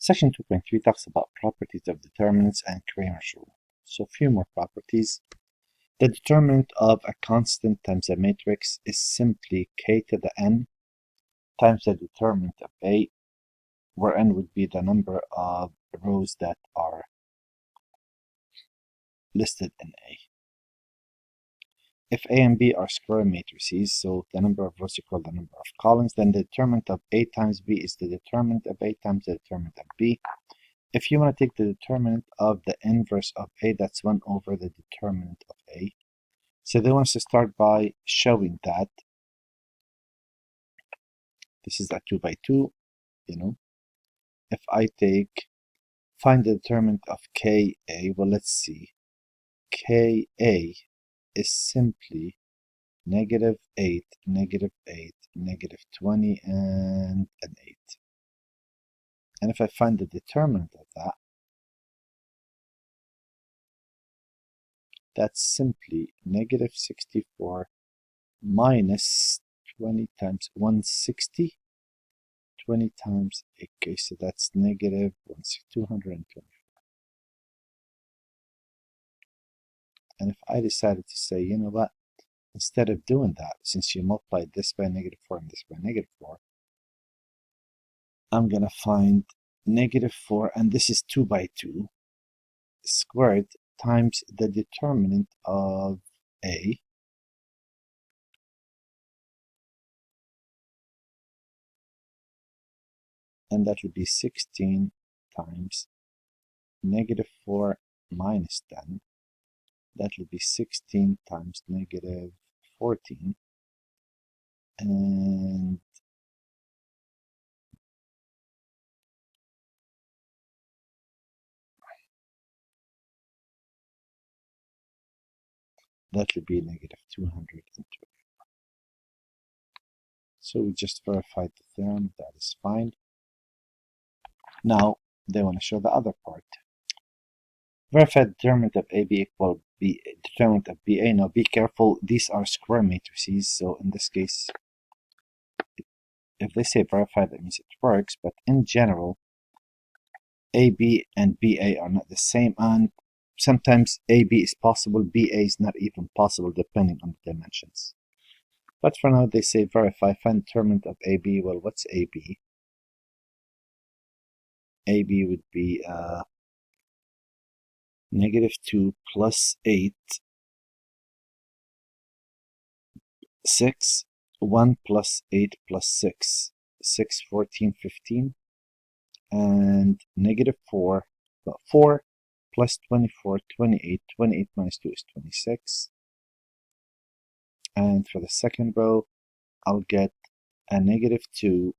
Section 2.3 talks about properties of determinants and Cramer's rule. So a few more properties. The determinant of a constant times a matrix is simply k to the n times the determinant of A, where n would be the number of rows that are listed in A. If A and B are square matrices, so the number of rows equal the number of columns, then the determinant of A times B is the determinant of A times the determinant of B. If you want to take the determinant of the inverse of A, that's 1 over the determinant of A. So they want us to start by showing that this is a 2 by 2, If I find the determinant of Ka, well, let's see. Ka is simply -8, -8, -20, and an 8. And if I find the determinant of that, that's simply -64 minus 20 times 160, 20 times 8, okay, so that's -224. And if I decided to say, you know what, instead of doing that, since you multiplied this by -4 and this by -4, I'm going to find -4, and this is 2 by 2 squared times the determinant of A, and that will be 16 times -4 minus 10. That will be 16 times -14, and that will be -220. So we just verified the theorem, that is fine. Now they want to show the other part. Verify the determinant of AB equal B, determinant of BA. Now be careful, these are square matrices, so in this case, if they say verify, that means it works, but in general, AB and BA are not the same, and sometimes AB is possible, BA is not even possible, depending on the dimensions. But for now, they say verify, find determinant of AB. Well, what's AB? AB would be -2 plus 8, 6, 1 plus 8 plus 6, 6, 14, 15, and -4, well, 4 plus 24, 28, 28 minus 2 is 26. And for the second row, I'll get a -2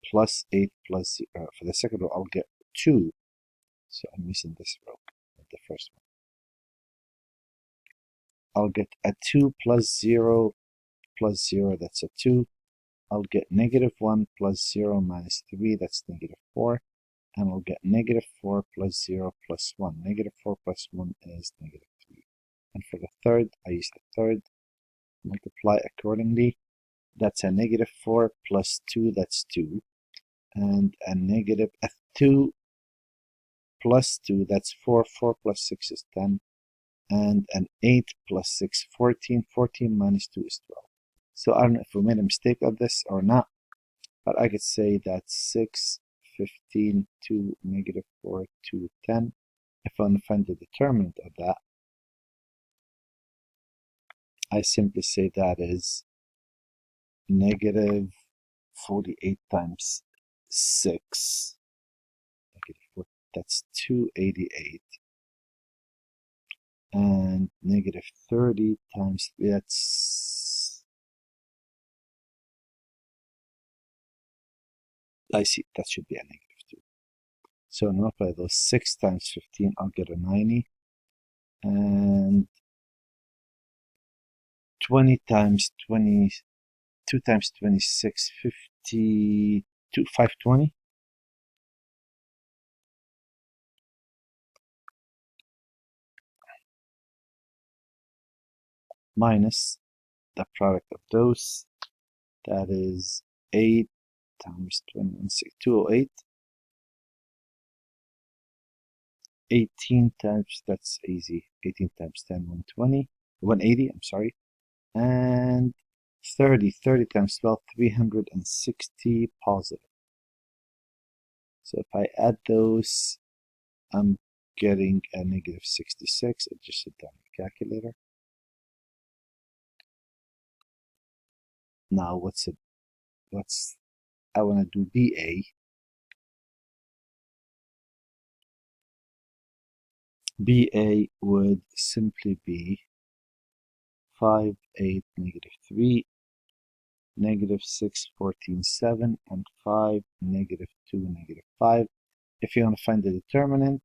plus 8 plus 0. For the second row, I'll get 2. So I'm missing this row, the first one. I'll get a 2 plus 0 plus 0, that's a 2. I'll get -1 plus 0 minus 3, that's -4. And I'll get -4 plus 0 plus 1. -4 plus 1 is -3. And for the third, I use the third. Multiply accordingly. That's a -4 plus 2, that's 2. And a 2 plus 2, that's 4. 4 plus 6 is 10. And an 8 plus 6, 14. 14 minus 2 is 12. So I don't know if we made a mistake of this or not, but I could say that 6, 15, 2, -4, 2, 10. If I want to find the determinant of that, I simply say that is -48 times 6. That's 288. And -30 times 3, that's, I see, that should be a -2. So multiply those 6 times 15, I'll get a 90. And 20 times 20, 2 times 26, 52, 520. Minus the product of those, that is 8 times 20, 208. 18 times, that's easy. 18 times 10, 120, 180, I'm sorry. And 30 times 12, 360 positive. So if I add those, I'm getting a negative 66. I just sit down the calculator. Now I want to do BA. BA would simply be 5, 8, negative 3, negative 6, 14, 7, and 5, negative 2, negative 5. If you want to find the determinant,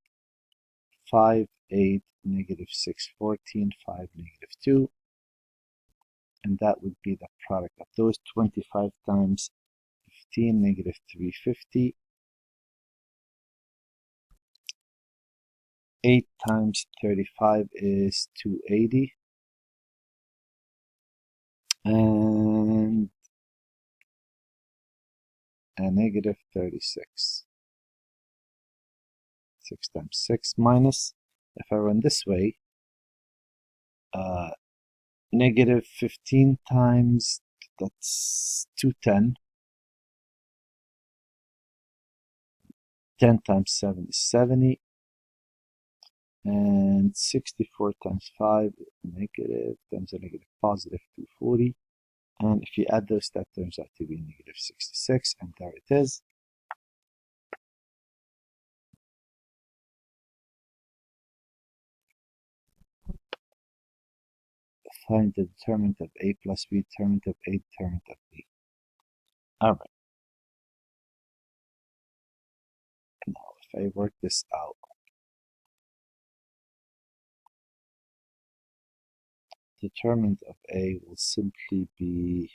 5, 8, negative 6, 14, 5, negative 2. And that would be the product of those. 25 times 15, negative 350. 8 times 35 is 280. And a negative 36. 6 times 6 minus, if I run this way, negative 15 times, that's 210. 10 times 7 is 70. And 64 times 5 negative times a negative positive 240. And if you add those, that turns out to be negative 66. And there it is. Find the determinant of A plus B, determinant of A, determinant of B. Alright. Now, if I work this out, determinant of A will simply be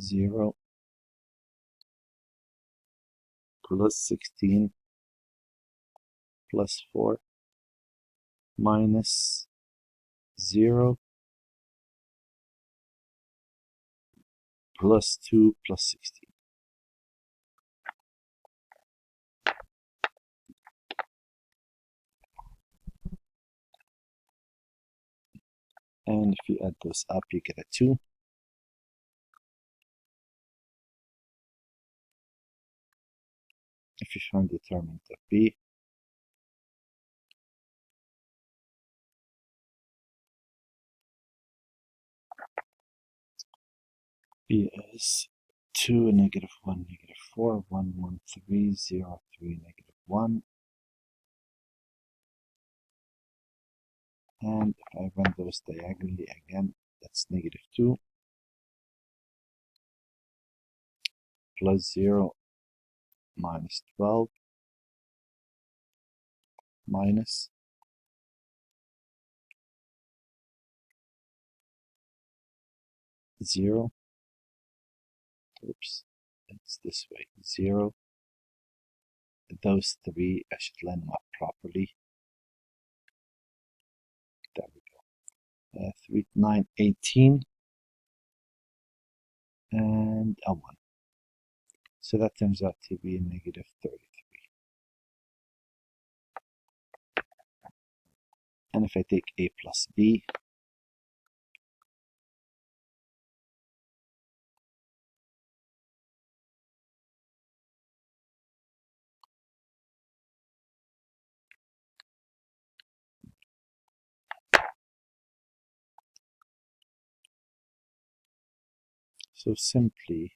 zero plus 16 plus 4 minus 0 plus 2 plus 16. And if you add those up, you get a 2. If you find the determinant of B, B is 2, negative 1, negative 4, 1, 1, 3, 0, 3, negative 1. And if I run those diagonally again, that's negative 2 plus 0 minus 12 minus 0. Oops, it's this way. 0. Those 3, I should line them up properly. There we go. 3, 9, 18. And a 1. So that turns out to be negative 33. And if I take A plus B, so simply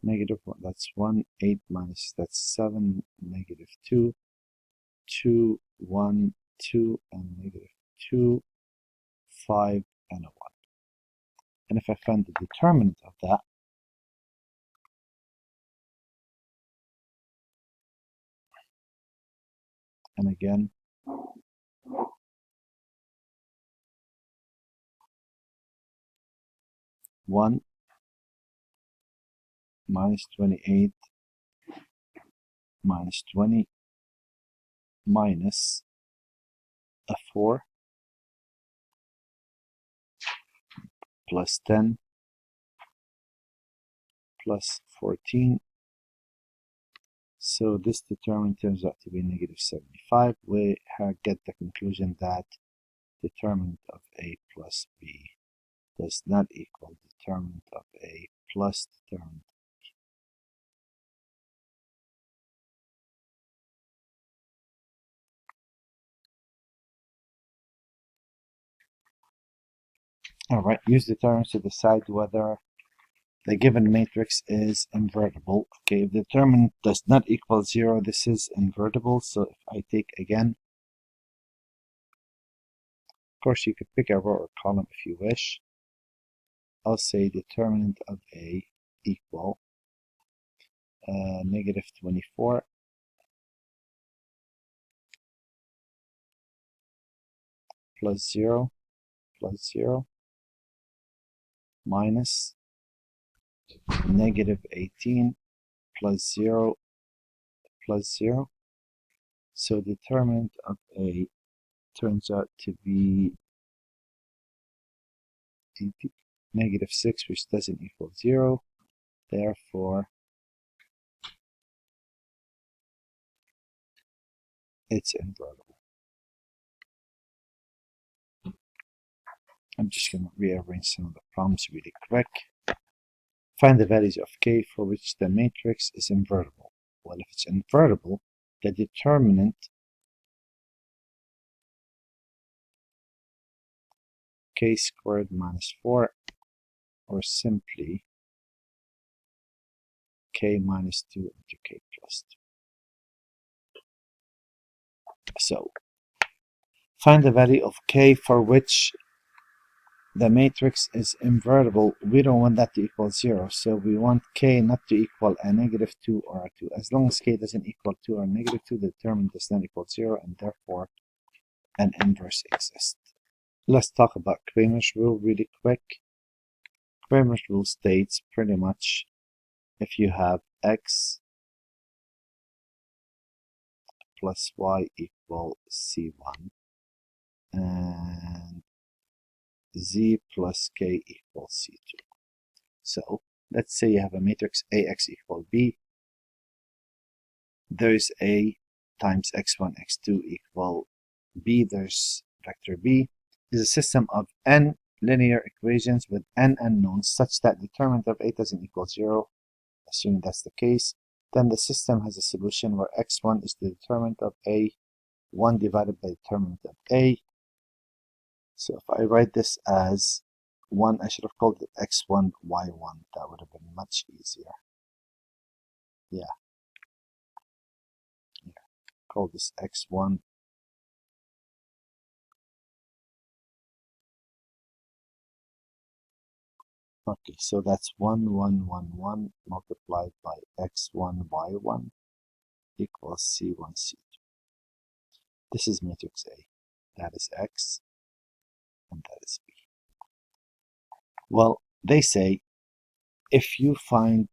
negative 1, that's 1, 8 minus, that's 7, negative 2, 2, 1, 2, and negative 2, 5, and a 1. And if I find the determinant of that, and again, 1 minus 28 minus 20 minus a 4 plus 10 plus 14. So this determinant turns out to be negative 75. We get the conclusion that determinant of A plus B does not equal determinant of A plus determinant. Alright, use determinants to decide whether the given matrix is invertible. Okay, if the determinant does not equal 0, this is invertible. So if I take again, of course you could pick a row or column if you wish. I'll say determinant of A equal negative 24 plus 0 plus 0 minus negative 18 plus 0 plus 0. So determinant of A turns out to be negative 6, which doesn't equal 0. Therefore, it's invertible. I'm just going to rearrange some of the problems really quick. Find the values of k for which the matrix is invertible. Well, if it's invertible, the determinant k squared minus 4, or simply k minus 2 into k plus 2. So, find the value of k for which the matrix is invertible. We don't want that to equal 0, so we want k not to equal a negative 2 or a 2. As long as k doesn't equal 2 or negative 2, the determinant does not equal 0, and therefore an inverse exists. Let's talk about Cramer's rule really quick. Cramer's rule states pretty much if you have x plus y equal c1 and z plus k equals c2. So let's say you have a matrix ax equal b. There's a times x1, x2 equal b. There's vector b. Is a system of n linear equations with n unknowns such that determinant of a doesn't equal 0. Assuming that's the case, then the system has a solution where x1 is the determinant of a, 1 divided by determinant of a. So if I write this as 1, I should have called it x1, y1. That would have been much easier. Yeah. Call this x1. Okay, so that's 1, 1, 1, 1 multiplied by x1, y1 equals c1, c2. This is matrix A. That is x, and that is b. Well, they say if you find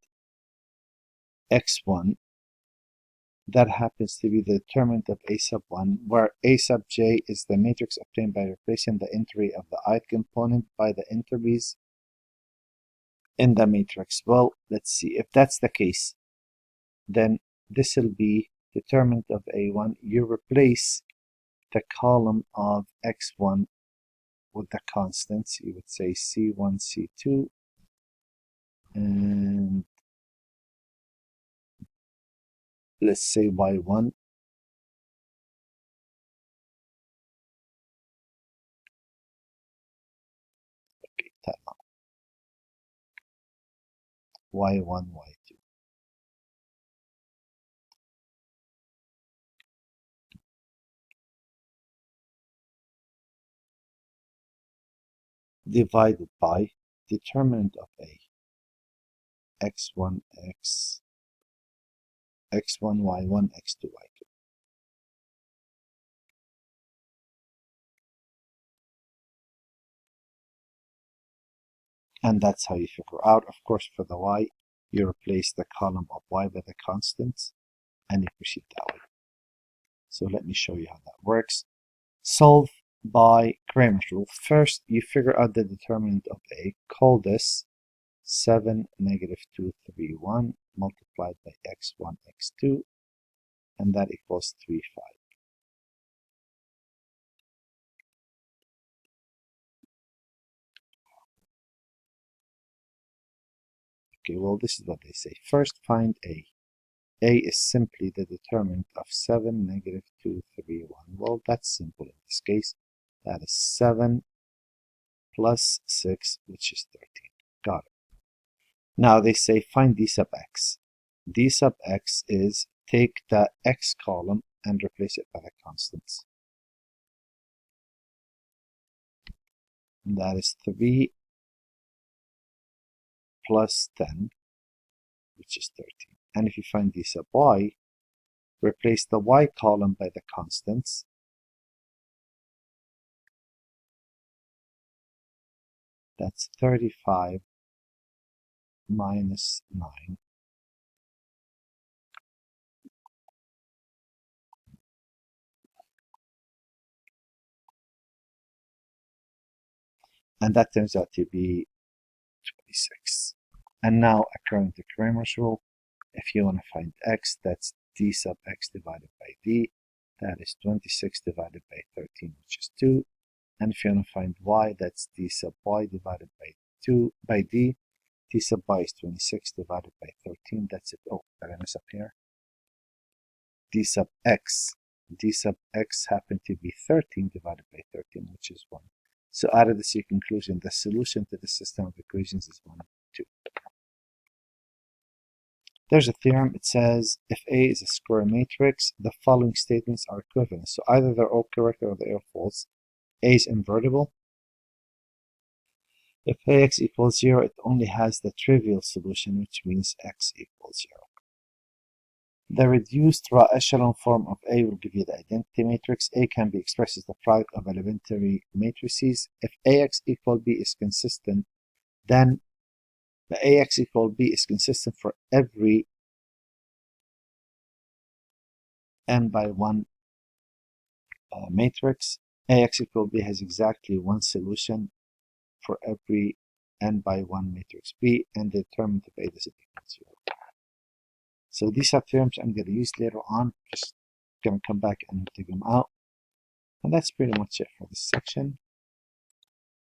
x1, that happens to be the determinant of a sub 1, where a sub j is the matrix obtained by replacing the entry of the ith component by the entries in the matrix. Well, let's see. If that's the case, then this will be determinant of a1. You replace the column of x1 with the constants. You would say c1, c2, and let's say y1. Okay, time out. y1, y2. Divided by determinant of a, x1, x1, y1, x2, y2. And that's how you figure out. Of course, for the y, you replace the column of y by the constants. and you proceed that way. So let me show you how that works. Solve by Cramer's rule. First, you figure out the determinant of A. Call this 7, negative 2, 3, 1 multiplied by x1, x2, and that equals 3, 5. Okay, well, this is what they say. First, find A. A is simply the determinant of 7, negative 2, 3, 1. Well, that's simple in this case. That is 7 plus 6, which is 13. Got it. Now they say find d sub x. D sub x is take the x column and replace it by the constants. And that is 3 plus 10, which is 13. And if you find d sub y, replace the y column by the constants. That's 35 minus 9. And that turns out to be 26. And now, according to Cramer's rule, if you want to find x, that's d sub x divided by d. That is 26 divided by 13, which is 2. And if you want to find y, that's d sub y divided by d. D sub y is 26 divided by 13. That's it. Oh, did I mess up here? D sub x. D sub x happened to be 13 divided by 13, which is 1. So out of this, your conclusion, the solution to the system of equations is 1, 2. There's a theorem. It says if A is a square matrix, the following statements are equivalent. So either they're all correct or they're all false. A is invertible. If Ax equals 0, it only has the trivial solution, which means x equals 0. The reduced raw echelon form of A will give you the identity matrix. A can be expressed as the product of elementary matrices. If Ax equal B is consistent, then the Ax equal B is consistent for every n by 1 matrix. Ax equal B has exactly one solution for every n by 1 matrix B, and the determinant of A doesn't equal 0. So these are theorems I'm going to use later on. Just going to come back and dig them out. And that's pretty much it for this section.